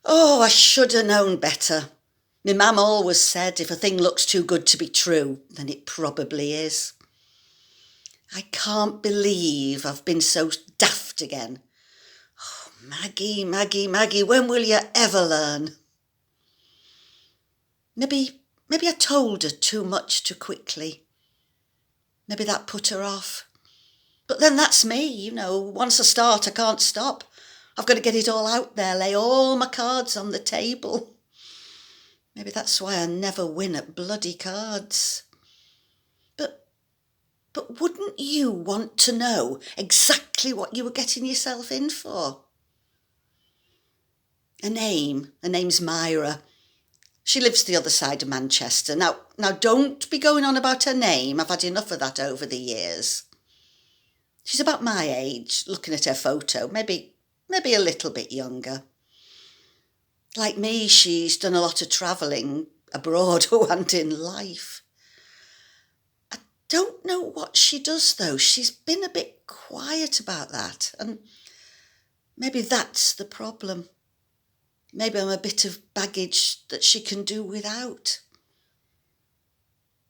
Oh, I should have known better. My mum always said if a thing looks too good to be true, then it probably is. I can't believe I've been so daft again. Oh, Maggie, Maggie, Maggie, when will you ever learn? Maybe I told her too much too quickly. Maybe that put her off. But then that's me, once I start, I can't stop. I've got to get it all out there, lay all my cards on the table. Maybe that's why I never win at bloody cards. But wouldn't you want to know exactly what you were getting yourself in for? Her name's Myra. She lives the other side of Manchester. Now don't be going on about her name. I've had enough of that over the years. She's about my age, looking at her photo, maybe a little bit younger. Like me, she's done a lot of travelling abroad and in life. I don't know what she does, though. She's been a bit quiet about that, and maybe that's the problem. Maybe I'm a bit of baggage that she can do without.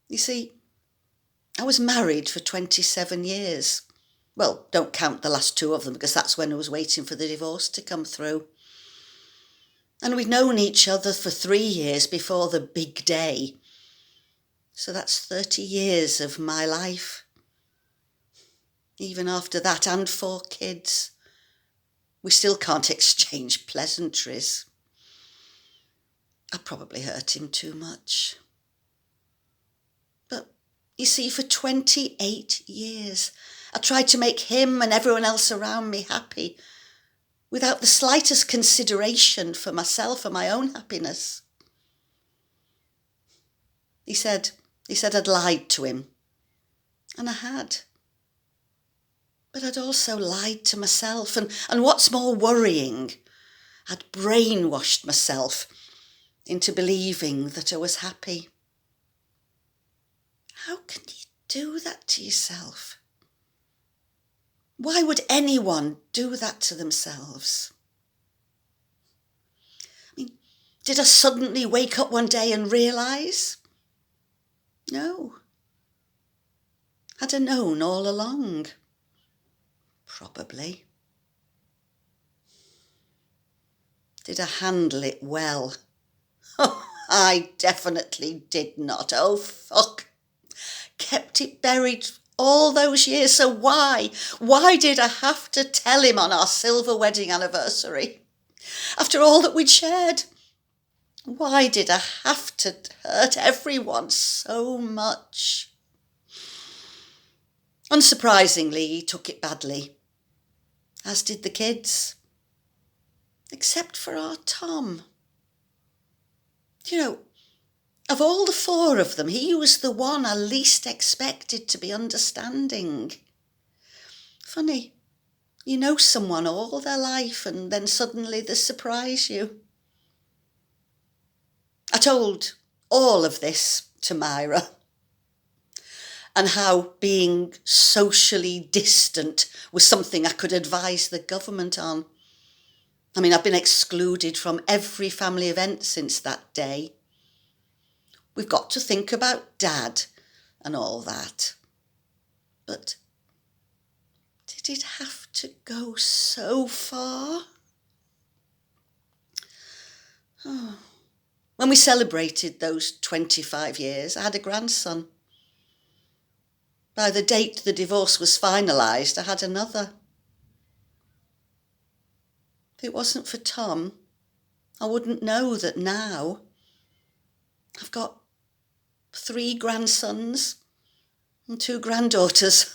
You see, I was married for 27 years. Well, don't count the last 2 of them, because that's when I was waiting for the divorce to come through. And we'd known each other for 3 years before the big day. So that's 30 years of my life. Even after that, and 4 kids, we still can't exchange pleasantries. I probably hurt him too much. But you see, for 28 years, I tried to make him and everyone else around me happy, without the slightest consideration for myself and my own happiness. He said I'd lied to him, and I had. But I'd also lied to myself, and what's more worrying, I'd brainwashed myself into believing that I was happy. How can you do that to yourself? Why would anyone do that to themselves? I mean, did I suddenly wake up one day and realise? No. Had I known all along? Probably. Did I handle it well? Oh, I definitely did not. Oh, fuck. Kept it buried all those years, so why? Why did I have to tell him on our silver wedding anniversary? After all that we'd shared? Why did I have to hurt everyone so much? Unsurprisingly, he took it badly, as did the kids. Except for our Tom. Of all the 4 of them, he was the one I least expected to be understanding. Funny, you know someone all their life and then suddenly they surprise you. I told all of this to Myra, and how being socially distant was something I could advise the government on. I mean, I've been excluded from every family event since that day. We've got to think about Dad and all that. But did it have to go so far? Oh. When we celebrated those 25 years, I had a grandson. By the date the divorce was finalised, I had another. If it wasn't for Tom, I wouldn't know that now I've got 3 grandsons and 2 granddaughters.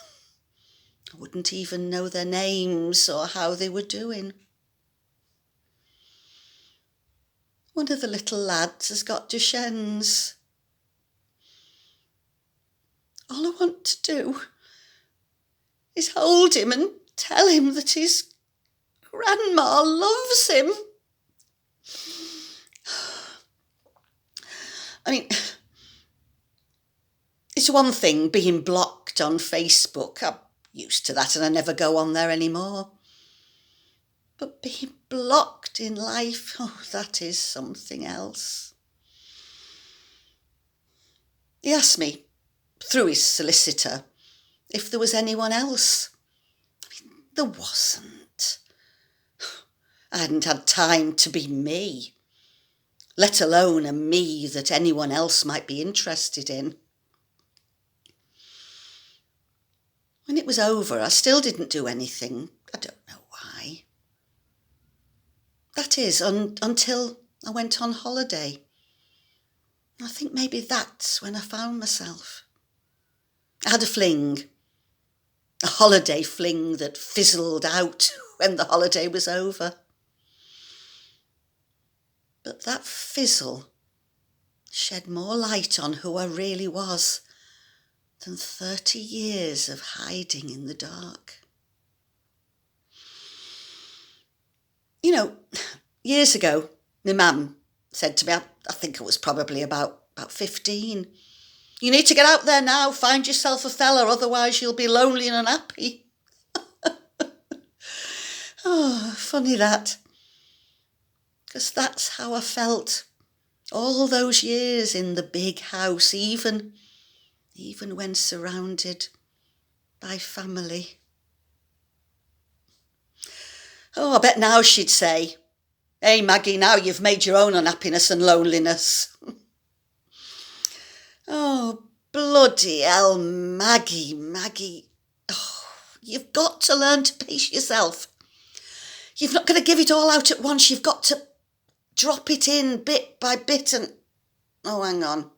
I wouldn't even know their names or how they were doing. One of the little lads has got Duchenne's. All I want to do is hold him and tell him that his grandma loves him. I mean, it's one thing being blocked on Facebook. I'm used to that and I never go on there anymore. But being blocked But in life, oh, that is something else. He asked me, through his solicitor, if there was anyone else. There wasn't. I hadn't had time to be me, let alone a me that anyone else might be interested in. When it was over, I still didn't do anything. I don't know why. That is, until I went on holiday. I think maybe that's when I found myself. I had a fling. A holiday fling that fizzled out when the holiday was over. But that fizzle shed more light on who I really was than 30 years of hiding in the dark. You know, years ago, my mum said to me, I think it was probably about 15, "You need to get out there now, find yourself a fella, otherwise you'll be lonely and unhappy." Oh, funny that. Because that's how I felt all those years in the big house, even when surrounded by family. Oh, I bet now she'd say, "Hey, Maggie, now you've made your own unhappiness and loneliness." Oh, bloody hell, Maggie. Oh, you've got to learn to pace yourself. You've not got to give it all out at once. You've got to drop it in bit by bit and... Oh, hang on,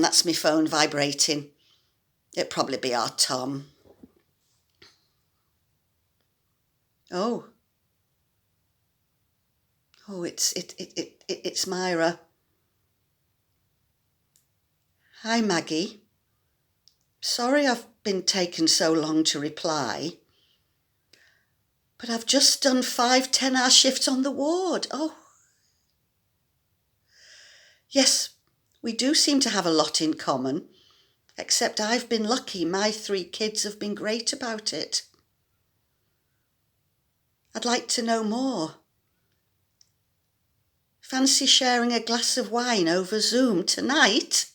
that's my phone vibrating. It'd probably be our Tom. Oh, it's Myra. Hi, Maggie. Sorry I've been taking so long to reply, but I've just done 5 10-hour shifts on the ward. Oh. Yes, we do seem to have a lot in common, except I've been lucky. My 3 kids have been great about it. I'd like to know more. Fancy sharing a glass of wine over Zoom tonight?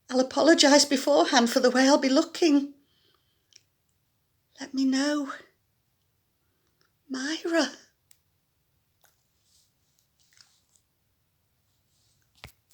I'll apologise beforehand for the way I'll be looking. Let me know. Myra.